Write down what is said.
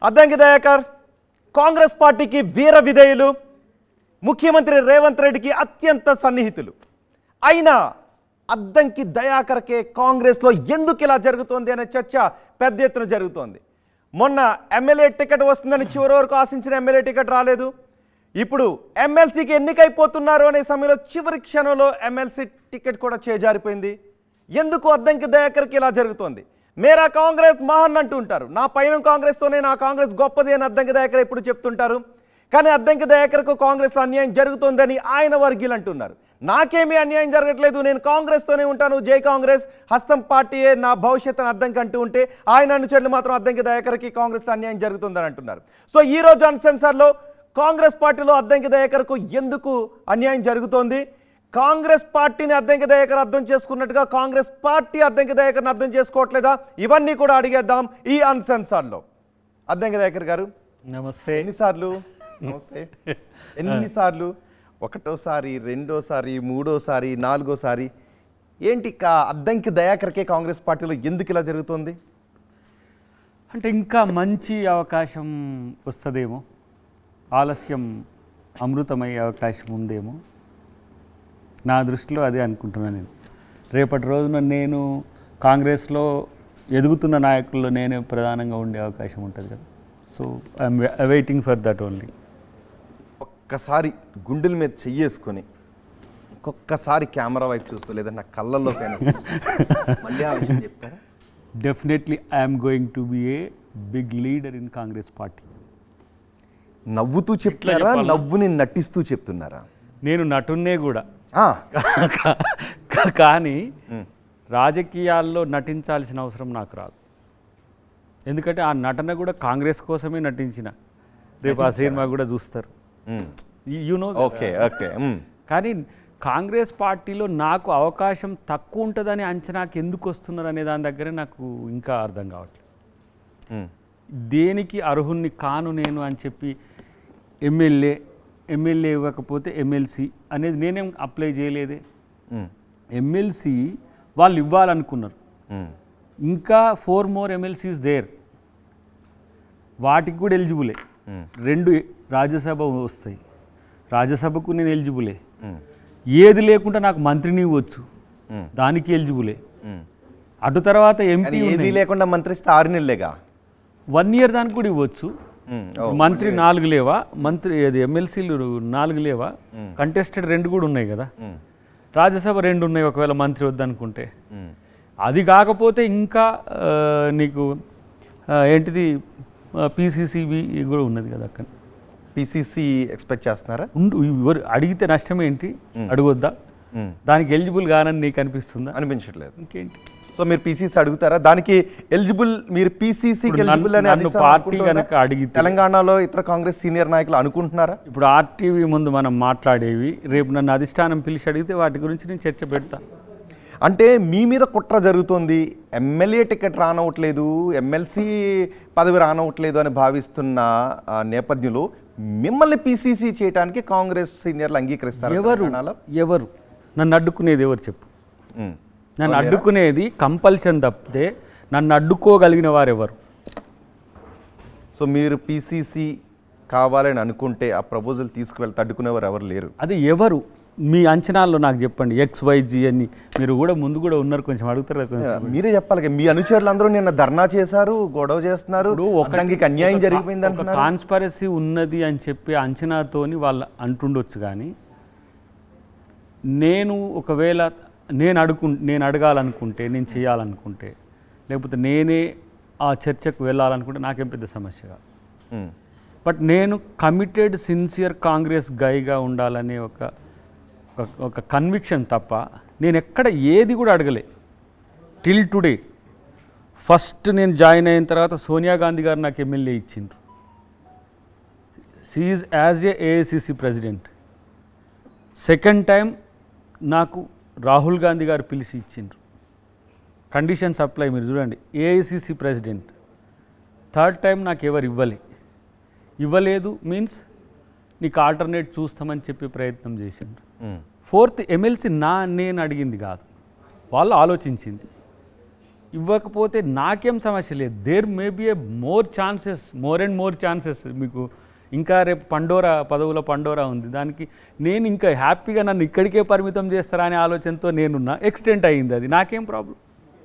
అద్దంకి దయాకర్ కాంగ్రెస్ పార్టీకి వీర విధేయులు, ముఖ్యమంత్రి రేవంత్ రెడ్డికి అత్యంత సన్నిహితులు. అయినా అద్దంకి దయాకర్కే కాంగ్రెస్లో ఎందుకు ఇలా జరుగుతోంది అనే చర్చ పెద్ద ఎత్తున జరుగుతోంది. మొన్న ఎమ్మెల్యే టికెట్ వస్తుందని చివరి వరకు ఆశించిన ఎమ్మెల్యే టికెట్ రాలేదు. ఇప్పుడు ఎమ్మెల్సీకి ఎన్నికైపోతున్నారు అనే సమయంలో చివరి క్షణంలో ఎమ్మెల్సీ టికెట్ కూడా చేజారిపోయింది. ఎందుకు అద్దంకి దయాకర్కి ఇలా జరుగుతోంది? మేరా కాంగ్రెస్ మహాన్ అంటూ ఉంటారు. నా పైన కాంగ్రెస్తోనే నా కాంగ్రెస్ గొప్పది అని అద్దంకి దయాకర్ ఎప్పుడు చెప్తుంటారు. కానీ అద్దంకి దయాకర్కు కాంగ్రెస్లో అన్యాయం జరుగుతోందని ఆయన వర్గీయులు అంటున్నారు. నాకేమీ అన్యాయం జరగట్లేదు, నేను కాంగ్రెస్తోనే ఉంటాను, జై కాంగ్రెస్, హస్తం పార్టీయే నా భవిష్యత్ అని అద్దంకి అంటూ ఉంటే ఆయన అనుచరులు మాత్రం అద్దంకి దయాకర్కి కాంగ్రెస్లో అన్యాయం జరుగుతుందని అంటున్నారు. సో ఈరోజు అన్సెన్సార్లో కాంగ్రెస్ పార్టీలో అద్దంకి దయాకర్కు ఎందుకు అన్యాయం జరుగుతోంది, కాంగ్రెస్ పార్టీని అద్దంకి దయాకర్ అర్థం చేసుకున్నట్టుగా కాంగ్రెస్ పార్టీ అద్దంకి దయాకర్ని అర్థం చేసుకోవట్లేదా, ఇవన్నీ కూడా అడిగేద్దాం ఈ అన్సెన్సార్లో. అద్దంకి దయాకర్ గారు నమస్తే. ఎన్నిసార్లు నమస్తే ఎన్నిసార్లు ఒకటోసారి, రెండోసారి, మూడోసారి, నాలుగోసారి ఏంటి అద్దంకి దయాకర్కే కాంగ్రెస్ పార్టీలో ఎందుకు ఇలా జరుగుతుంది? అంటే ఇంకా మంచి అవకాశం వస్తుందేమో, ఆలస్యం అమృతమయ్యే అవకాశం ఉందేమో, నా దృష్టిలో అదే అనుకుంటున్నాను నేను. రేపటి రోజున నేను కాంగ్రెస్లో ఎదుగుతున్న నాయకుల్లో నేనే ప్రధానంగా ఉండే అవకాశం ఉంటుంది కదా. So I'm waiting for that only. ఒక్కసారి గుండెల మీద చెయ్యేసుకొని ఒక్కొక్కసారి కెమెరా వైపు చూస్తూ లేదా నా కళ్ళల్లో మళ్ళీ ఆ విషయం చెప్తారా? Definitely I'm going to be a big leader in Congress party. నవ్వుతూ చెప్తున్నారా, నవ్వుని నటిస్తూ చెప్తున్నారా? నేను నటున్నే కూడా, కానీ రాజకీయాల్లో నటించాల్సిన అవసరం నాకు రాదు. ఎందుకంటే ఆ నటన కూడా కాంగ్రెస్ కోసమే నటించిన. రేపు ఆ సినిమా కూడా చూస్తారు, యూనో. Okay okay. కానీ కాంగ్రెస్ పార్టీలో నాకు అవకాశం తక్కువ ఉంటుందని అంచనాకి ఎందుకు వస్తున్నారు అనే దాని దగ్గర నాకు ఇంకా అర్థం కావట్లేదు. దేనికి అర్హుణ్ణి కాను నేను అని చెప్పి ఎమ్మెల్యే ఇవ్వకపోతే ఎమ్మెల్సీ అనేది నేనేం అప్లై చేయలేదే. ఎమ్మెల్సీ వాళ్ళు ఇవ్వాలనుకున్నారు, ఇంకా 4 more MLCs దేర్, వాటికి కూడా ఎలిజిబులే. 2 రాజ్యసభ వస్తాయి, రాజ్యసభకు నేను ఎలిజిబులే. ఏది లేకుండా నాకు మంత్రిని ఇవ్వచ్చు, దానికి ఎలిజిబులే. అటు తర్వాత ఎంపీ లేకుండా మంత్రి ఇస్తే 6 నెలలేగా, 1 year దానికి కూడా ఇవ్వచ్చు. మంత్రి 4 లేవా, మంత్రి ఎమ్మెల్సీలు 4 లేవా, కంటెస్టెడ్ 2 కూడా ఉన్నాయి కదా, రాజ్యసభ 2 ఉన్నాయి ఒకవేళ మంత్రి వద్దనుకుంటే. అది కాకపోతే ఇంకా నీకు ఏంటిది PCCB కూడా ఉన్నది కదా అక్కడ. PCC ఎక్స్పెక్ట్ చేస్తున్నారా? అడిగితే నష్టం ఏంటి, అడగొద్దా? దానికి ఎలిజిబుల్ కానని నీకు అనిపిస్తుందా? అనిపించట్లేదు. ఇంకేంటి? సో మీరు PCC అడుగుతారా? దానికి ఎలిజిబుల్, మీరు PCCకి ఎలిజిబుల్ అని పార్టీ కనుక అడిగితే తెలంగాణలో ఇతర కాంగ్రెస్ సీనియర్ నాయకులు అనుకుంటున్నారా? ఇప్పుడు RTV ముందు మనం మాట్లాడేవి రేపు నన్ను అధిష్టానం పిలిచి అడిగితే వాటి గురించి నేను చర్చ పెడతా. అంటే మీ మీద కుట్ర జరుగుతోంది, ఎమ్మెల్యే టికెట్ రానవట్లేదు, ఎమ్మెల్సీ పదవి రానవట్లేదు అని భావిస్తున్న నేపథ్యంలో మిమ్మల్ని PCC చేయడానికి కాంగ్రెస్ సీనియర్లు అంగీకరిస్తారు? ఎవరు నన్ను అడ్డుకునేది? ఎవరు చెప్పు? నన్ను అడ్డుకునేది కంపల్షన్ తప్పితే నన్ను అడ్డుకోగలిగిన వారు ఎవరు? సో మీరు PCC కావాలని అనుకుంటే ఆ ప్రపోజల్ తీసుకువెళ్తే అడ్డుకునేవారు ఎవరు లేరు? అది ఎవరు మీ అంచనాల్లో నాకు చెప్పండి. XYG అని మీరు కూడా ముందు కూడా ఉన్నారు, కొంచెం అడుగుతారు కదా. మీరే చెప్పాలి. మీ అనుచరులు అందరూ నిన్న ధర్నా చేశారు, గొడవ చేస్తున్నారు, అన్యాయం జరిగిపోయింది అంటున్నారు. కాన్స్పరసీ ఉన్నది అని చెప్పి అంచనాతోని వాళ్ళు అంటుండొచ్చు. కానీ నేను ఒకవేళ నేను అడగాలనుకుంటే, నేను చేయాలనుకుంటే, లేకపోతే నేనే ఆ చర్చకు వెళ్ళాలనుకుంటే నాకేం పెద్ద సమస్య కాదు. బట్ నేను కమిటెడ్ సిన్సియర్ కాంగ్రెస్ గైగా ఉండాలనే ఒక కన్విక్షన్ తప్ప నేను ఎక్కడ ఏది కూడా అడగలే టిల్ టుడే. ఫస్ట్ నేను జాయిన్ అయిన తర్వాత సోనియా గాంధీ గారు నాకు ఎమ్మెల్యే ఇచ్చిండ్రు. She is as a AICC president. Second time నాకు రాహుల్ గాంధీ గారు పిలిచి ఇచ్చిండ్రు. కండిషన్స్ అప్లై, మీరు చూడండి, AICC ప్రెసిడెంట్. థర్డ్ టైం నాకు ఎవరు ఇవ్వలేదు మీన్స్ నీకు ఆల్టర్నేట్ చూస్తామని చెప్పి ప్రయత్నం చేసిండ్రు. ఫోర్త్ MLC నేను అడిగింది కాదు, వాళ్ళు ఆలోచించింది. ఇవ్వకపోతే నాకేం సమస్య లేదు. There may be a more and more chances. మీకు ఇంకా రేపు పదవుల పండోరా ఉంది. దానికి నేను ఇంకా హ్యాపీగా నన్ను ఇక్కడికే పరిమితం చేస్తారా అనే ఆలోచనతో నేనున్నా. ఎక్స్టెంట్ అయ్యింది, అది నాకేం ప్రాబ్లం.